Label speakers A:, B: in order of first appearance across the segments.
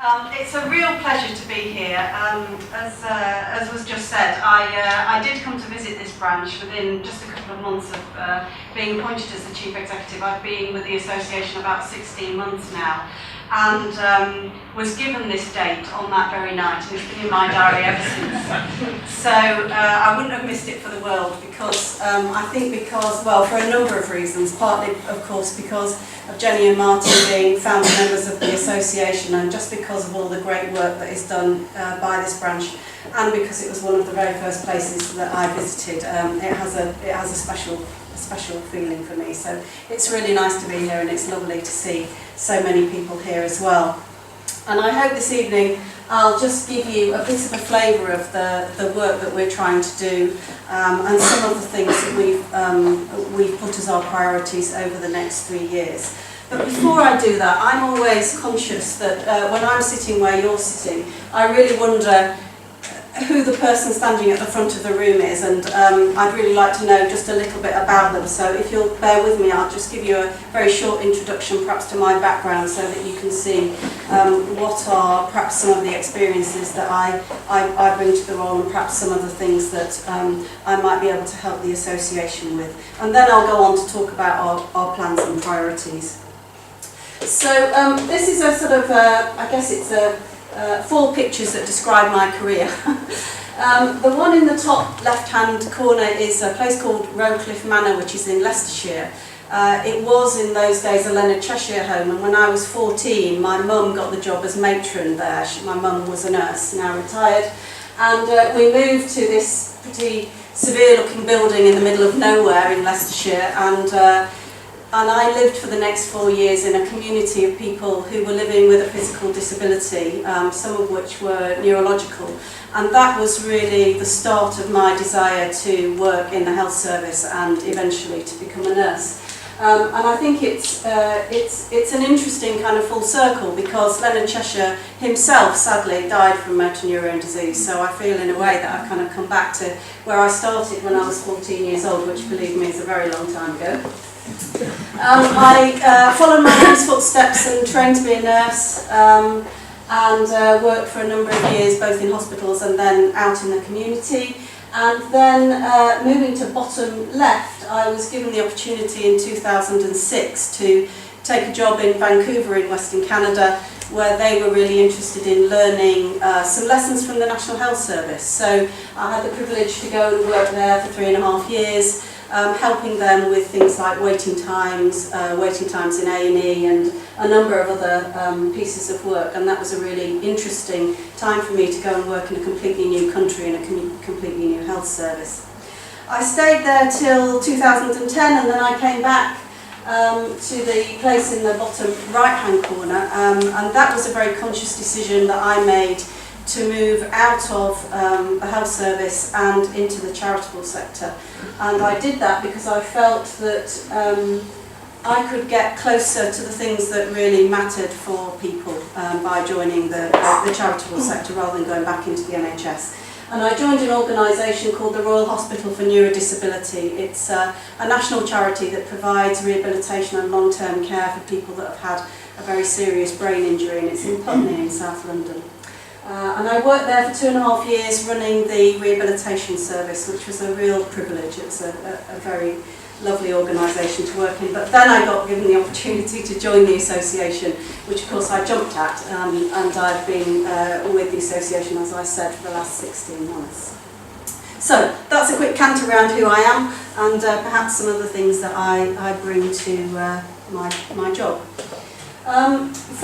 A: It's a real pleasure to be here. As was just said, I did come to visit this branch within just a couple of months of being appointed as the Chief Executive. I've been with the association about 16 months now, and was given this date on that very night, and it's been in my diary ever since. So I wouldn't have missed it for the world, because well, for a number of reasons. Partly, of course, because of Jenny and Martin being founder members of the association, and just because of all the great work that is done by this branch, and because it was one of the very first places that I visited. It has a special feeling for me. So it's really nice to be here, and it's lovely to see so many people here as well. And I hope this evening I'll just give you a bit of a flavour of the work that we're trying to do, and some of the things that we've put as our priorities over the next 3 years. But before I do that, I'm always conscious that when I'm sitting where you're sitting, I really wonder who the person standing at the front of the room is, and I'd really like to know just a little bit about them. So if you'll bear with me, I'll just give you a very short introduction perhaps to my background, so that you can see what are perhaps some of the experiences that I bring to the role, and perhaps some of the things that I might be able to help the association with. And then I'll go on to talk about our plans and priorities. So this is a sort of, I guess it's a 4 pictures that describe my career. The one in the top left-hand corner is a place called Rowcliffe Manor, which is in Leicestershire. It was in those days a Leonard Cheshire home, and when I was 14, my mum got the job as matron there. My mum was a nurse, now retired, and we moved to this pretty severe-looking building in the middle of nowhere in Leicestershire, and I lived for the next 4 years in a community of people who were living with a physical disability, some of which were neurological. And that was really the start of my desire to work in the health service and eventually to become a nurse. And I think it's an interesting kind of full circle, because Leonard Cheshire himself sadly died from motor neurone disease. So I feel in a way that I've kind of come back to where I started when I was 14 years old, which, believe me, is a very long time ago. I followed my mum's footsteps and trained to be a nurse, and worked for a number of years both in hospitals and then out in the community. And then moving to bottom left, I was given the opportunity in 2006 to take a job in Vancouver in Western Canada, where they were really interested in learning some lessons from the National Health Service. So I had the privilege to go and work there for 3.5 years, helping them with things like waiting times in A&E, and a number of other pieces of work. And that was a really interesting time for me to go and work in a completely new country in a completely new health service. I stayed there till 2010, and then I came back to the place in the bottom right-hand corner, and that was a very conscious decision that I made to move out of the health service and into the charitable sector. And I did that because I felt that I could get closer to the things that really mattered for people by joining the charitable sector rather than going back into the NHS. And I joined an organisation called the Royal Hospital for Neurodisability. It's a national charity that provides rehabilitation and long-term care for people that have had a very serious brain injury, and it's in Putney in South London. And I worked there for 2.5 years running the rehabilitation service, which was a real privilege. It's a very lovely organisation to work in. But then I got given the opportunity to join the association, which of course I jumped at, and I've been with the association, as I said, for the last 16 months. So that's a quick cant around who I am, and perhaps some of the things that I bring to my job.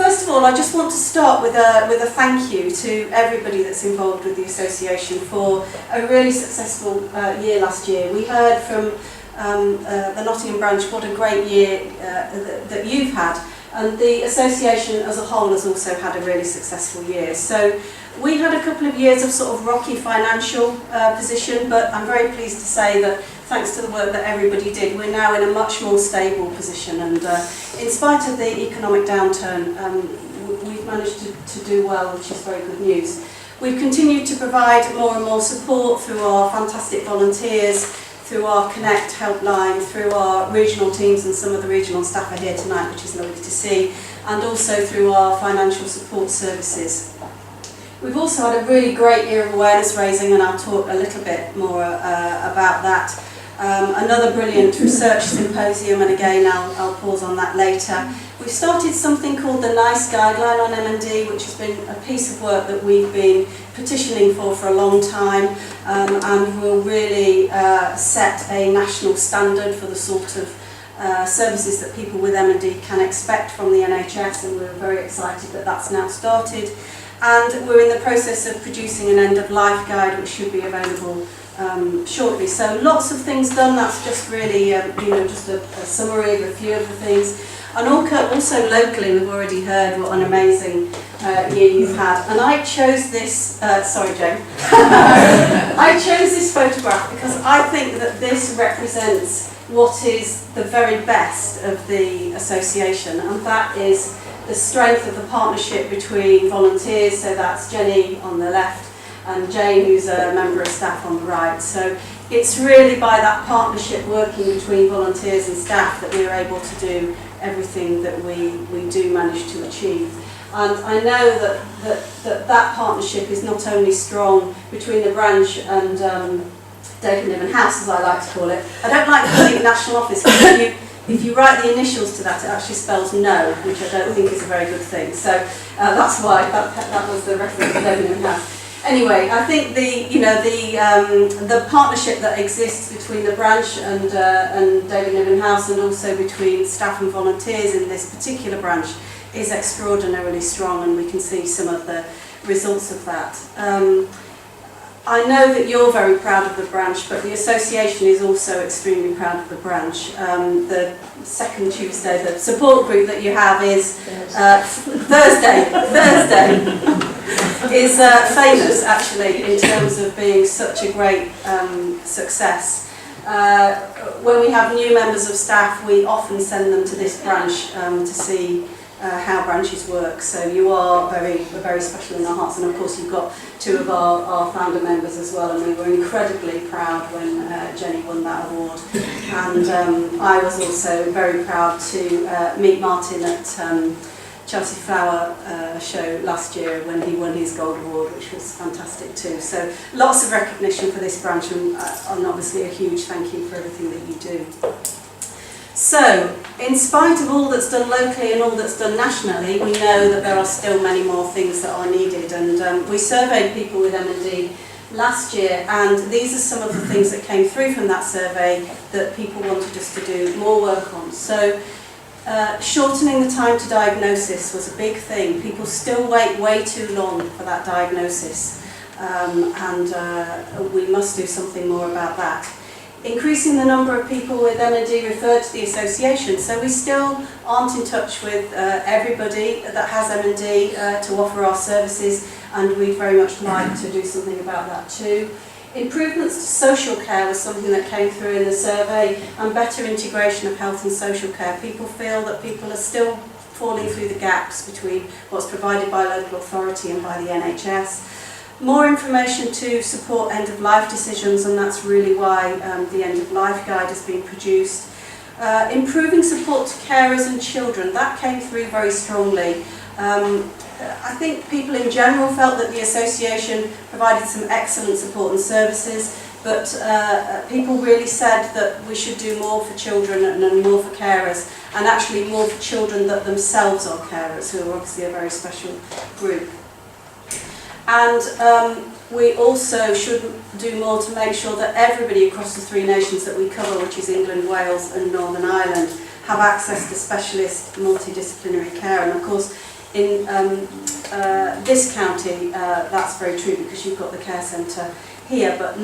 A: First of all, I just want to start with a thank you to everybody that's involved with the association for a really successful year last year. We heard from the Nottingham branch what a great year that you've had, and the association as a whole has also had a really successful year. So we had a couple of years of sort of rocky financial position, but I'm very pleased to say that thanks to the work that everybody did, we're now in a much more stable position, and in spite of the economic downturn, we've managed to do well, which is very good news. We've continued to provide more and more support through our fantastic volunteers,
B: through our Connect helpline, through our regional teams, and some of the regional staff are here tonight, which is lovely to see, and also through our financial support services. We've also had a really great year of awareness raising, and I'll talk a little bit more about that. Another brilliant research symposium, and again I'll pause on that later. We've started something called the NICE guideline on MND, which has been a piece of work that we've been petitioning for a long time, and will really set a national standard for the sort of services that people with MND can expect from the NHS, and we're very excited that that's now started. And we're in the process of producing an end-of-life guide, which should be available shortly. So lots of things done. That's just really, just a summary of a few of the things. And also locally, we've already heard what an amazing year you've had. And I chose this, sorry Jane, I chose this photograph because I think that this represents what is the very best of the association, and that is the strength of the partnership between volunteers. So that's Jenny on the left and Jane, who's a member of staff, on the right. So it's really by that partnership working between volunteers and staff that we're able to do everything that we do manage to achieve. And I know that partnership is not only strong between the branch and Dagenham House, as I like to call it. I don't like calling it National Office, because if you write the initials to that, it actually spells no, which I don't think is a very good thing. So that's why that was the reference to Dagenham House. Anyway, I think the partnership that exists between the branch and Dagenham House, and also between staff and volunteers in this particular branch, is extraordinarily strong, and we can see some of the results of that. I know that you're very proud of the branch, but the association is also extremely proud of the branch. The second Tuesday, the support group that you have is Thursday is famous actually in terms of being such a great success. When we have new members of staff, we often send them to this branch to see how branches work. So you are very special in our hearts, and of course you've got two of our founder members as well, and we were incredibly proud when Jenny won that award. And I was also very proud to meet Martin at Chelsea Flower show last year when he won his gold award, which was fantastic too. So lots of recognition for this branch, and obviously a huge thank you for everything that you do. So, in spite of all that's done locally and all that's done nationally, we know that there are still many more things that are needed, and we surveyed people with MND last year, and these are some of the things that came through from that survey that people wanted us to do more work on. So, shortening the time to diagnosis was a big thing. People still wait way too long for that diagnosis, and we must do something more about that. Increasing the number of people with MND referred to the association, so we still aren't in touch with everybody that has MND to offer our services, and we'd very much like to do something about that too. Improvements to social care was something that came through in the survey, and better integration of health and social care. People feel that people are still falling through the gaps between what's provided by local authority and by the NHS. More information to support end-of-life decisions, and that's really why the end-of-life guide has been produced. Improving support to carers and children, that came through very strongly. I think people in general felt that the association provided some excellent support and services, but people really said that we should do more for children and more for carers, and actually more for children that themselves are carers, who are obviously a very special group. And we also should do more to make sure that everybody across the three nations that we cover, which is England, Wales and Northern Ireland, have access to specialist multidisciplinary care. And of course, in this county, that's very true because you've got the care centre here, but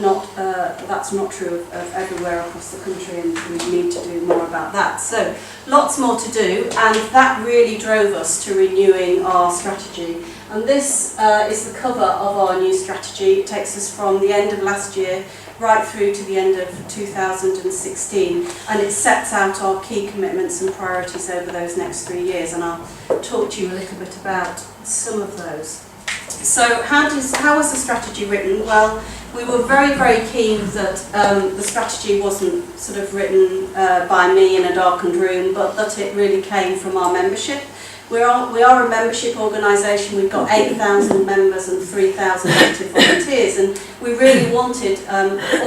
B: that's not true of everywhere across the country, and we need to do more about that. So lots more to do, and that really drove us to renewing our strategy. And this is the cover of our new strategy. It takes us from the end of last year right through to the end of 2016, and it sets out our key commitments and priorities over those next 3 years, and I'll talk to you a little bit about some of those. So how was the strategy written? Well, We were very, very keen that the strategy wasn't sort of written by me in a darkened room, but that it really came from our membership. We are a membership organisation. We've got 8,000 members and 3,000 active volunteers, and we really wanted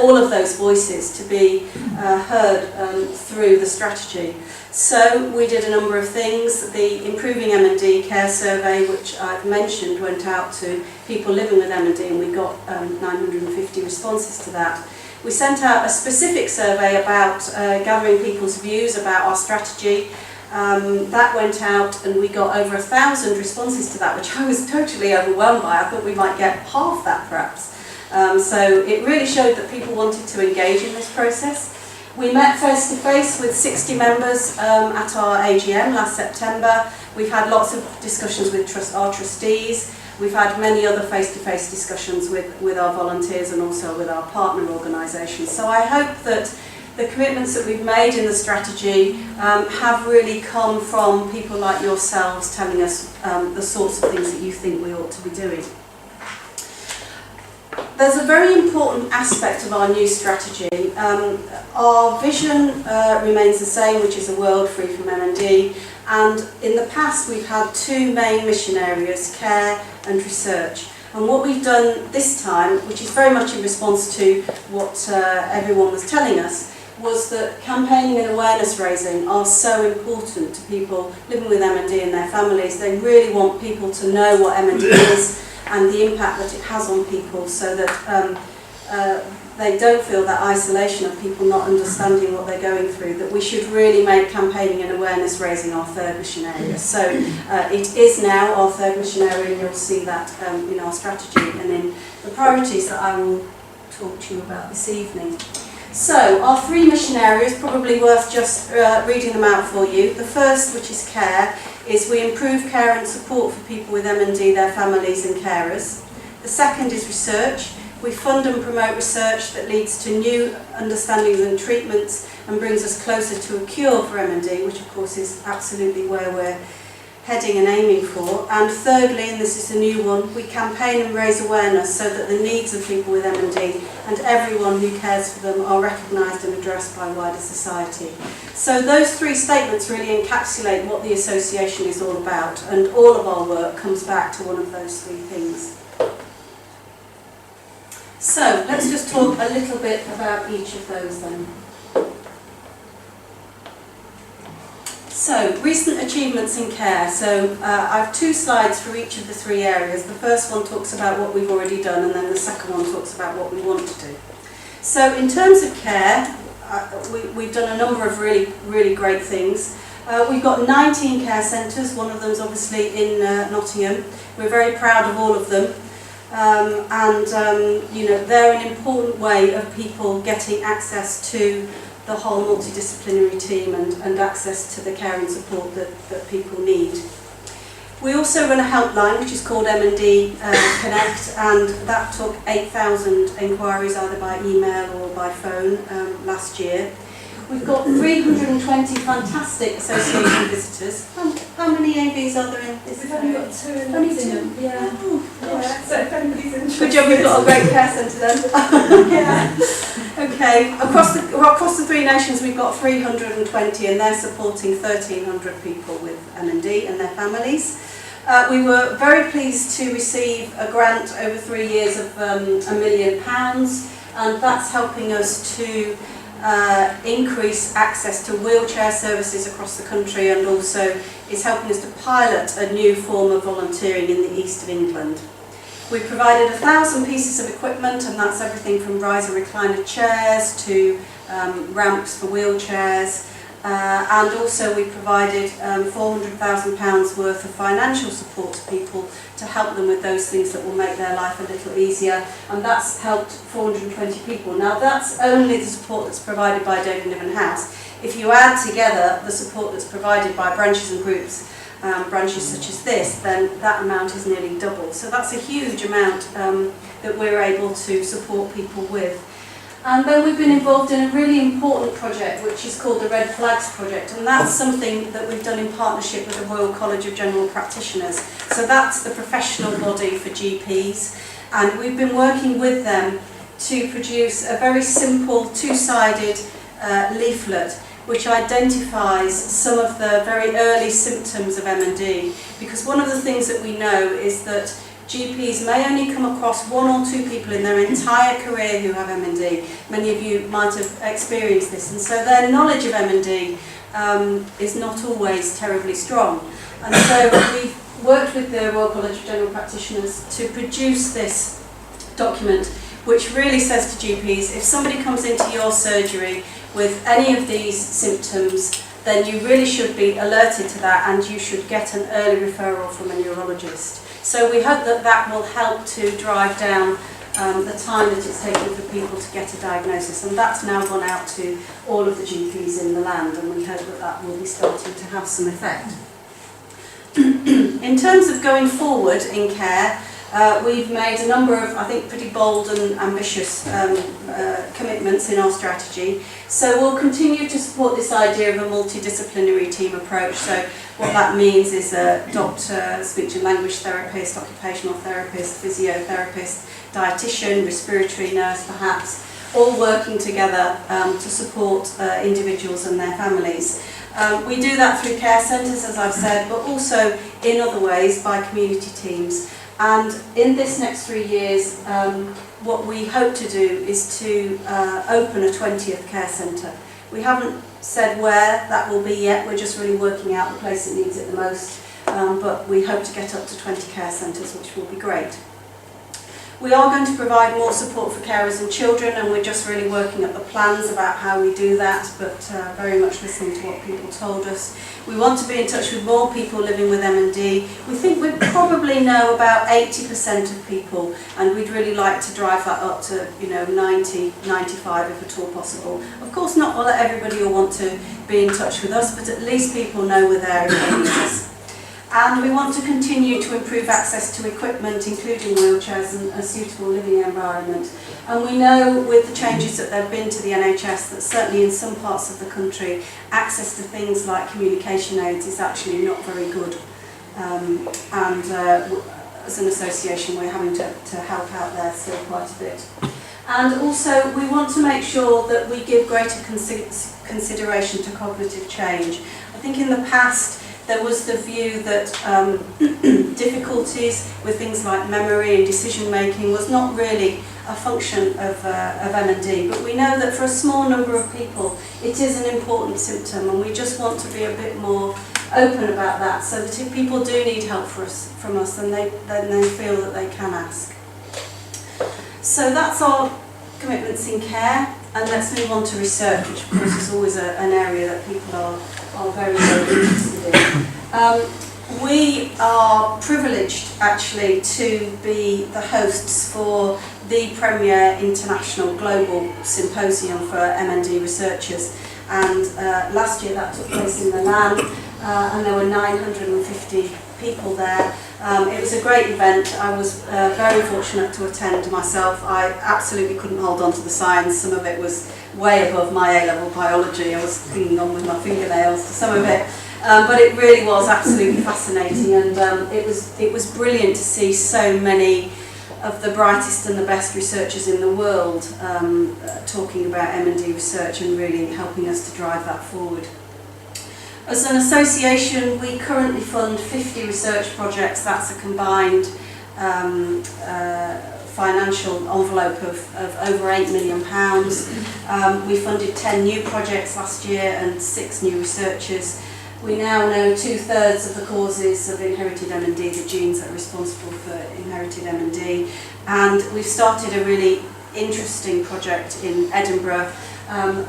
B: all of those voices to be heard through the strategy. So we did a number of things. The Improving MND Care Survey, which I've mentioned, went out to people living with MND, and we got 950 responses to that. We sent out a specific survey about gathering people's views about our strategy. That went out and we got over 1,000 responses to that, which I was totally overwhelmed by. I thought we might get half that perhaps. So it really showed that people wanted to engage in this process. We met face to face with 60 members at our AGM last September. We've had lots of discussions with our trustees. We've had many other face-to-face discussions with our volunteers and also with our partner organisations. So I hope that the commitments that we've made in the strategy have really come from people like yourselves telling us the sorts of things that you think we ought to be doing. There's a very important aspect of our new strategy. Our vision remains the same, which is a world free from MND, and in the past we've had two main mission areas, care and research. And what we've done this time, which is very much in response to what everyone was telling us, was that campaigning and awareness raising are so important to people living with MND and their families. They really want people to know what MND is and the impact that it has on people, so that they don't feel that isolation of people not understanding what they're going through, that we should really make campaigning and awareness raising our third mission area. So it is now our third mission area, and you'll see that in our strategy and in the priorities that I will talk to you about this evening. So our three mission areas, probably worth just reading them out for you. The first, which is care, is we improve care and support for people with MND, their families and carers. The second is research. We fund and promote research that leads to new understandings and treatments and brings us closer to a cure for MND, which of course is absolutely where we're heading and aiming for. And thirdly, and this is a new one, we campaign and raise awareness so that the needs of people with MND and everyone who cares for them are recognised and addressed by wider society. So those three statements really encapsulate what the association is all about, and all of our work comes back to one of those three things. So let's just talk a little bit about each of those then. So, recent achievements in care. So I have two slides for each of the three areas. The first one talks about what we've already done, and then the second one talks about what we want to do. So in terms of care, we've done a number of really great things. We've got 19 care centres, one of them is obviously in Nottingham. We're very proud of all of them. You know, they're an important way of people getting access to the whole multidisciplinary team and access to the care and support that people need. We also run a helpline which is called MND Connect, and that took 8,000 enquiries either by email or by phone last year. We've got 320 fantastic association visitors. How many AVs are there in this?
C: We've only got two in
B: Only
C: Nottingham.
B: two?
C: Yeah.
B: Oh,
C: Yeah. So if anybody's interested.
B: good job, we've got a great care centre then.
C: Yeah.
B: Okay, across the three nations we've got 320, and they're supporting 1,300 people with MND and their families. We were very pleased to receive a grant over 3 years of £1 million, and that's helping us to increase access to wheelchair services across the country, and also is helping us to pilot a new form of volunteering in the east of England. We provided 1,000 pieces of equipment, and that's everything from riser recliner chairs to ramps for wheelchairs, and also we provided £400,000 worth of financial support to people to help them with those things that will make their life a little easier, and that's helped 420 people. Now that's only the support that's provided by David Niven House. If you add together the support that's provided by branches and groups, branches such as this, then that amount is nearly double. So that's a huge amount that we're able to support people with. And then we've been involved in a really important project which is called the Red Flags Project, and that's something that we've done in partnership with the Royal College of General Practitioners. So that's the professional body for GPs, and we've been working with them to produce a very simple two-sided leaflet which identifies some of the very early symptoms of MND, because one of the things that we know is that GPs may only come across one or two people in their entire career who have MND. Many of you might have experienced this, and so their knowledge of MND is not always terribly strong. And so we've worked with the Royal College of General Practitioners to produce this document which really says to GPs, if somebody comes into your surgery with any of these symptoms, then you really should be alerted to that and you should get an early referral from a neurologist. So we hope that that will help to drive down the time that it's taking for people to get a diagnosis, and that's now gone out to all of the GPs in the land, and we hope that that will be starting to have some effect. In terms of going forward in care, we've made a number of, I think, pretty bold and ambitious commitments in our strategy. So we'll continue to support this idea of a multidisciplinary team approach. So what that means is a doctor, speech and language therapist, occupational therapist, physiotherapist, dietitian, respiratory nurse perhaps, all working together to support individuals and their families. We do that through care centres, as I've said, but also in other ways by community teams. And in this next 3 years, what we hope to do is to open a 20th care centre. We haven't said where that will be yet, we're just really working out the place that needs it the most, but we hope to get up to 20 care centres, which will be great. We are going to provide more support for carers and children, and we're just really working up the plans about how we do that, but very much listening to what people told us. We want to be in touch with more people living with MND. We think we probably know about 80% of people, and we'd really like to drive that up to 90, 95 if at all possible. Of course, not everybody will want to be in touch with us, but at least people know we're there if they need us. And we want to continue to improve access to equipment, including wheelchairs and a suitable living environment. And we know with the changes that there have been to the NHS that certainly in some parts of the country, access to things like communication aids is actually not very good. As an association, we're having to help out there still quite a bit. And also, we want to make sure that we give greater consideration to cognitive change. I think in the past, there was the view that difficulties with things like memory and decision making was not really a function of MND, but we know that for a small number of people it is an important symptom, and we just want to be a bit more open about that, so that if people do need help from us, then they feel that they can ask. So that's our commitments in care, and let's move on to research, which of course is always an area that people are very, very interested in. We are privileged actually to be the hosts for the premier international global symposium for MND researchers, and last year that took place in Milan, and there were 950 people there. It was a great event. I was very fortunate to attend myself. I absolutely couldn't hold on to the science. Some of it was way above my A-level biology. I was clinging on with my fingernails to some of it. But it really was absolutely fascinating, and it was brilliant to see so many of the brightest and the best researchers in the world talking about MND research and really helping us to drive that forward. As an association, we currently fund 50 research projects. That's a combined financial envelope of over £8 million. We funded 10 new projects last year and 6 new researchers. We now know 2/3 of the causes of inherited MND, the genes that are responsible for inherited MND. And we've started a really interesting project in Edinburgh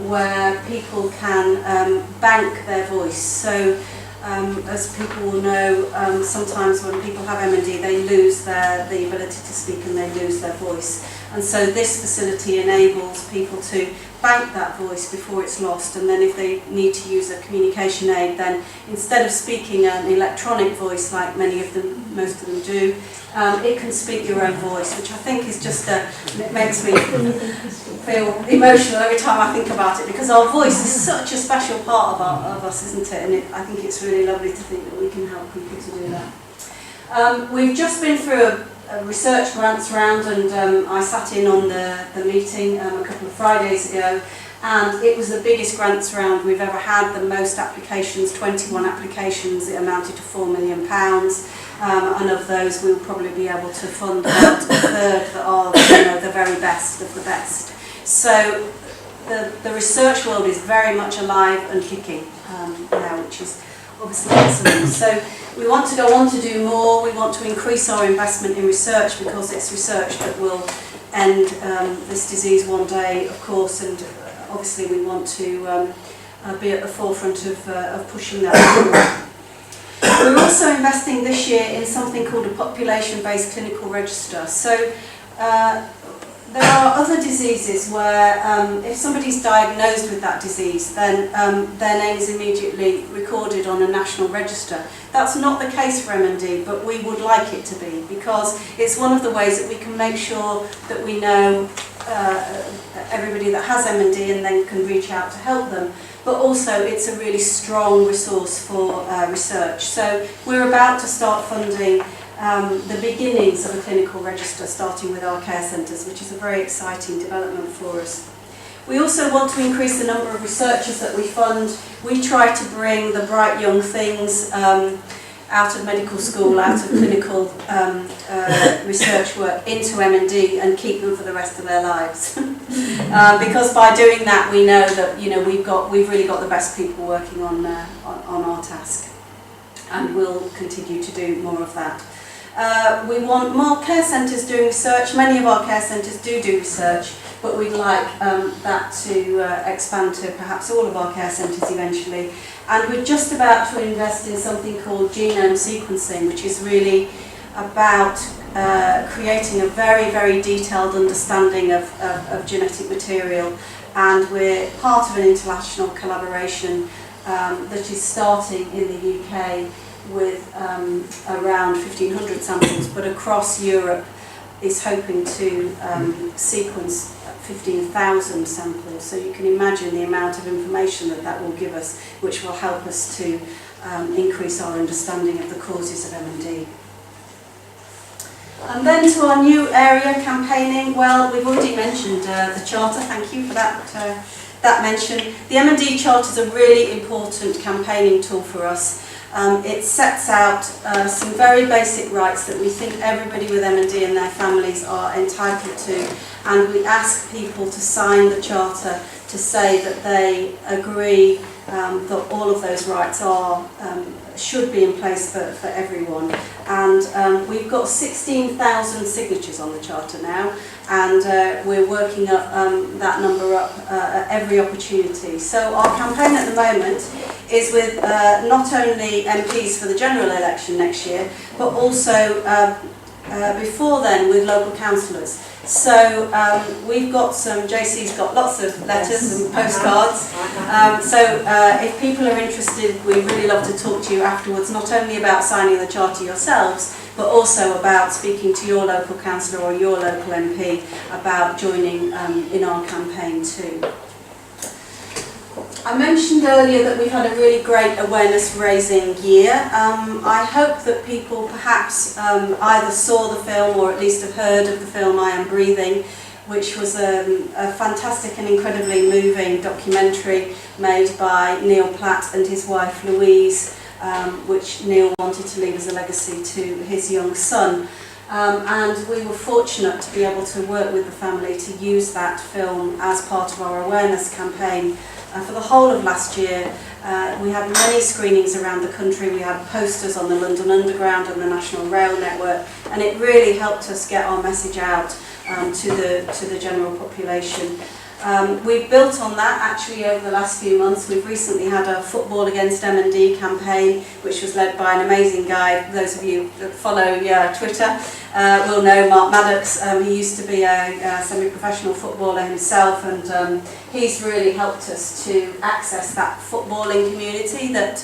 B: where people can bank their voice. So as people will know, sometimes when people have MND, they lose the ability to speak and they lose their voice. And so this facility enables people to bank that voice before it's lost, and then if they need to use a communication aid, then instead of speaking an electronic voice like most of them do, it can speak your own voice, which I think is just it makes me feel emotional every time I think about it, because our voice is such a special part of us, isn't it? And I think it's really lovely to think that we can help people to do that. We've just been through a research grants round, and I sat in on the meeting a couple of Fridays ago, and it was the biggest grants round we've ever had, the most applications, 21 applications. It amounted to £4 million, and of those we'll probably be able to fund about a third that are the very best of the best. So the research world is very much alive and kicking now, which is obviously excellent. So we want to go on to do more. We want to increase our investment in research, because it's research that will end this disease one day, of course, and obviously we want to be at the forefront of pushing that forward. We're also investing this year in something called a population-based clinical register. So there are other diseases where if somebody's diagnosed with that disease, then their name is immediately recorded on a national register. That's not the case for MND, but we would like it to be, because it's one of the ways that we can make sure that we know everybody that has MND and then can reach out to help them. But also it's a really strong resource for research. So we're about to start funding the beginnings of a clinical register, starting with our care centres, which is a very exciting development for us. We also want to increase the number of researchers that we fund. We try to bring the bright young things out of medical school, out of clinical research work into MND and keep them for the rest of their lives. Because by doing that, we know that we've really got the best people working on our task, and we'll continue to do more of that. We want more care centres doing research. Many of our care centres do research, but we'd like that to expand to perhaps all of our care centres eventually. And we're just about to invest in something called genome sequencing, which is really about creating a very, very detailed understanding of genetic material. And we're part of an international collaboration that is starting in the UK with around 1,500 samples, but across Europe is hoping to sequence 15,000 samples. So you can imagine the amount of information that will give us, which will help us to increase our understanding of the causes of MND. And then to our new area, campaigning. Well, we've already mentioned the Charter. Thank you for that mention. The MND Charter is a really important campaigning tool for us. It sets out some very basic rights that we think everybody with MND and their families are entitled to, and we ask people to sign the Charter to say that they agree that all of those rights should be in place for everyone. And we've got 16,000 signatures on the Charter now, and we're working up that number up at every opportunity. So our campaign at the moment is with not only MPs for the general election next year, but also before then with local councillors. So we've got JC's got lots of letters and postcards. So if people are interested, we'd really love to talk to you afterwards, not only about signing the Charter yourselves, but also about speaking to your local councillor or your local MP about joining in our campaign too. I mentioned earlier that we've had a really great awareness raising year. I hope that people perhaps either saw the film or at least have heard of the film I Am Breathing, which was a fantastic and incredibly moving documentary made by Neil Platt and his wife Louise, which Neil wanted to leave as a legacy to his young son. And we were fortunate to be able to work with the family to use that film as part of our awareness campaign. For the whole of last year, we had many screenings around the country. We had posters on the London Underground and the National Rail Network, and it really helped us get our message out to the general population. We've built on that actually over the last few months. We've recently had a Football Against MND campaign, which was led by an amazing guy. Those of you that follow Twitter will know Mark Maddox. He used to be a semi-professional footballer himself, and he's really helped us to access that footballing community that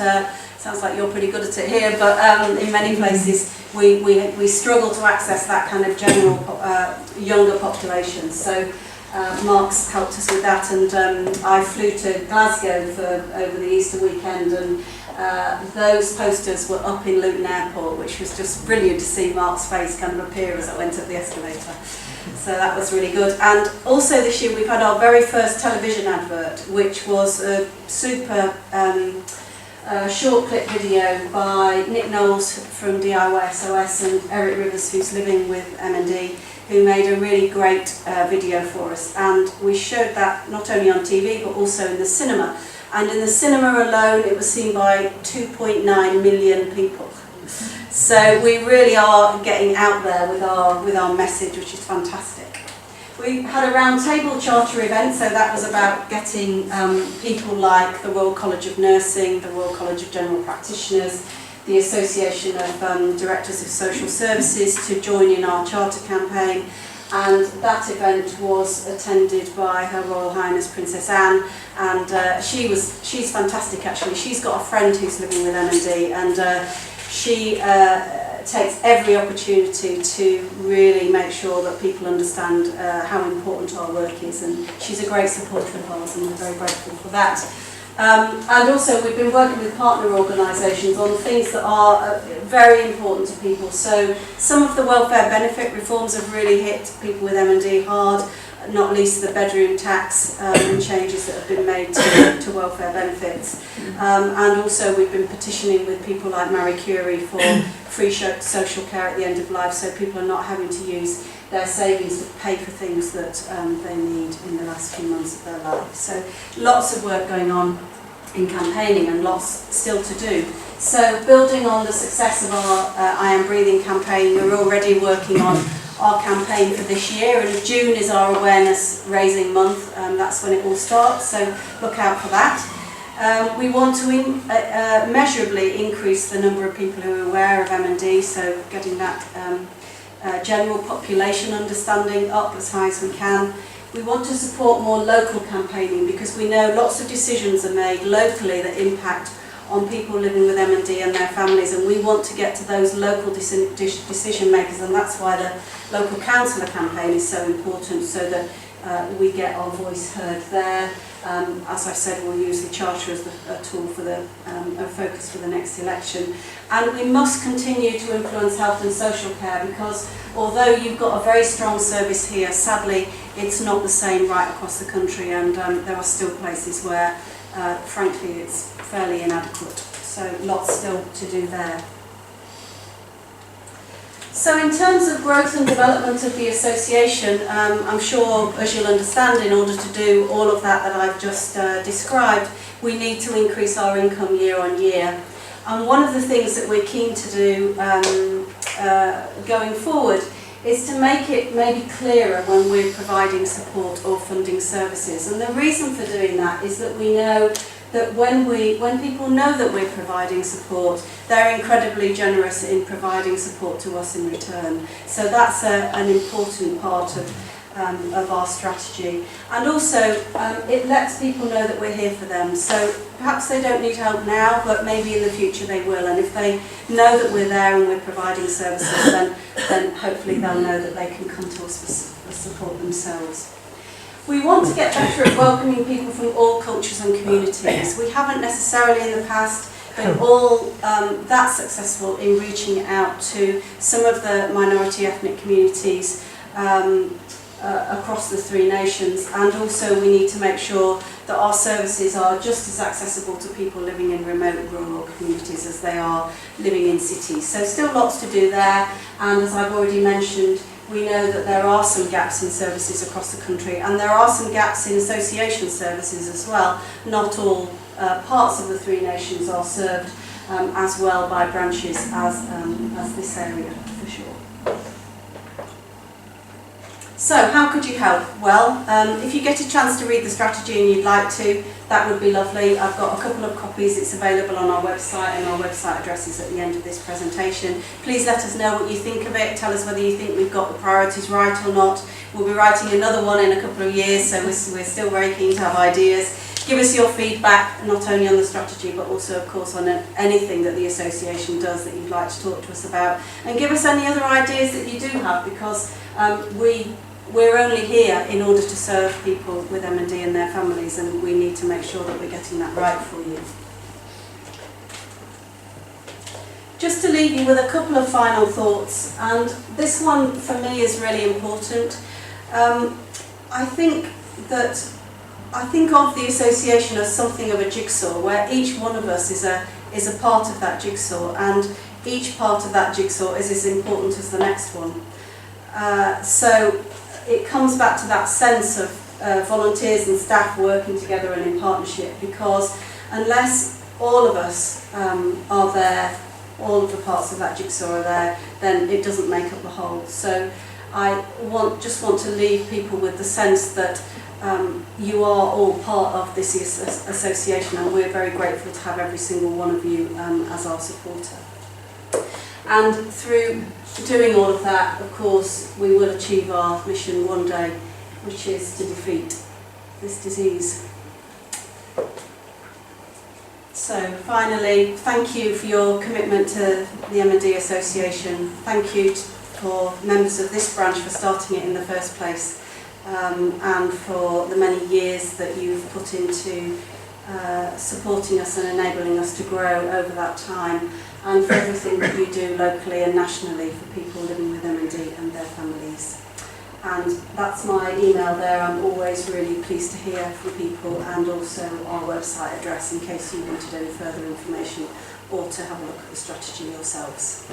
B: sounds like you're pretty good at it here, but in many places we struggle to access that kind of general younger population. So Mark's helped us with that, and I flew to Glasgow over the Easter weekend, and those posters were up in Luton Airport, which was just brilliant to see Mark's face kind of appear as I went up the escalator. So that was really good. And also this year we've had our very first television advert, which was a super short clip video by Nick Knowles from DIY SOS and Eric Rivers, who's living with MND, who made a really great video for us. And we showed that not only on TV but also in the cinema. And in the cinema alone it was seen by 2.9 million people. So we really are getting out there with our message, which is fantastic. We had a round table charter event, so that was about getting people like the Royal College of Nursing, the Royal College of General Practitioners, the Association of Directors of Social Services to join in our charter campaign. And that event was attended by Her Royal Highness Princess Anne, and she's fantastic actually. She's got a friend who's living with MND, and she takes every opportunity to really make sure that people understand how important our work is, and she's a great supporter of ours, and we're very grateful for that. And also we've been working with partner organisations on things that are very important to people. So some of the welfare benefit reforms have really hit people with MND hard, not least the bedroom tax and changes that have been made to welfare benefits. And also we've been petitioning with people like Marie Curie for free social care at the end of life, so people are not having to use their savings to pay for things that they need in the last few months of their life. So lots of work going on in campaigning and lots still to do. So building on the success of our I Am Breathing campaign, we're already working on our campaign for this year, and June is our awareness raising month. That's when it all starts, so look out for that. We want to measurably increase the number of people who are aware of MND, so getting that general population understanding up as high as we can. We want to support more local campaigning because we know lots of decisions are made locally that impact on people living with MND and their families, and we want to get to those local decision makers, and that's why the local councillor campaign is so important, so that we get our voice heard there. As I said, we'll use the charter as a tool for a focus for the next election. And we must continue to influence health and social care, because although you've got a very strong service here, sadly it's not the same right across the country, and there are still places where frankly it's fairly inadequate. So lots still to do there. So in terms of growth and development of the association, I'm sure, as you'll understand, in order to do all of that I've just described, we need to increase our income year on year. And one of the things that we're keen to do going forward is to make it maybe clearer when we're providing support or funding services. And the reason for doing that is that we know that when people know that we're providing support, they're incredibly generous in providing support to us in return. So that's an important part of our strategy. And also it lets people know that we're here for them. So perhaps they don't need help now, but maybe in the future they will. And if they know that we're there and we're providing services, then hopefully they'll know that they can come to us for support themselves. We want to get better at welcoming people from all cultures and communities. We haven't necessarily in the past been all that successful in reaching out to some of the minority ethnic communities across the three nations, and also we need to make sure that our services are just as accessible to people living in remote rural communities as they are living in cities. So still lots to do there, and as I've already mentioned, we know that there are some gaps in services across the country, and there are some gaps in association services as well. Not all parts of the three nations are served as well by branches as this area, for sure. So how could you help? Well, if you get a chance to read the strategy and you'd like to, that would be lovely. I've got a couple of copies. It's available on our website, and our website address is at the end of this presentation. Please let us know what you think of it. Tell us whether you think we've got the priorities right or not. We'll be writing another one in a couple of years, so we're still very keen to have ideas. Give us your feedback, not only on the strategy, but also, of course, on anything that the association does that you'd like to talk to us about. And give us any other ideas that you do have, because we're only here in order to serve people with MND and their families, and we need to make sure that we're getting that right for you. just to leave you with a couple of final thoughts, and this one for me is really important. I think of the association as something of a jigsaw, where each one of us is a part of that jigsaw, and each part of that jigsaw is as important as the next one. So it comes back to that sense of volunteers and staff working together and in partnership, because unless all of us are there, all of the parts of that jigsaw are there, then it doesn't make up the whole. So I just want to leave people with the sense that you are all part of this association, and we're very grateful to have every single one of you as our supporter. And through doing all of that, of course, we will achieve our mission one day, which is to defeat this disease. So finally, thank you for your commitment to the MND Association. Thank you for members of this branch for starting it in the first place, and for the many years that you've put into supporting us and enabling us to grow over that time, and for everything that you do locally and nationally for people living with MND and their families. And that's my email there. I'm always really pleased to hear from people, and also our website address in case you wanted any further information or to have a look at the strategy yourselves.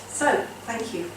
B: So, thank you.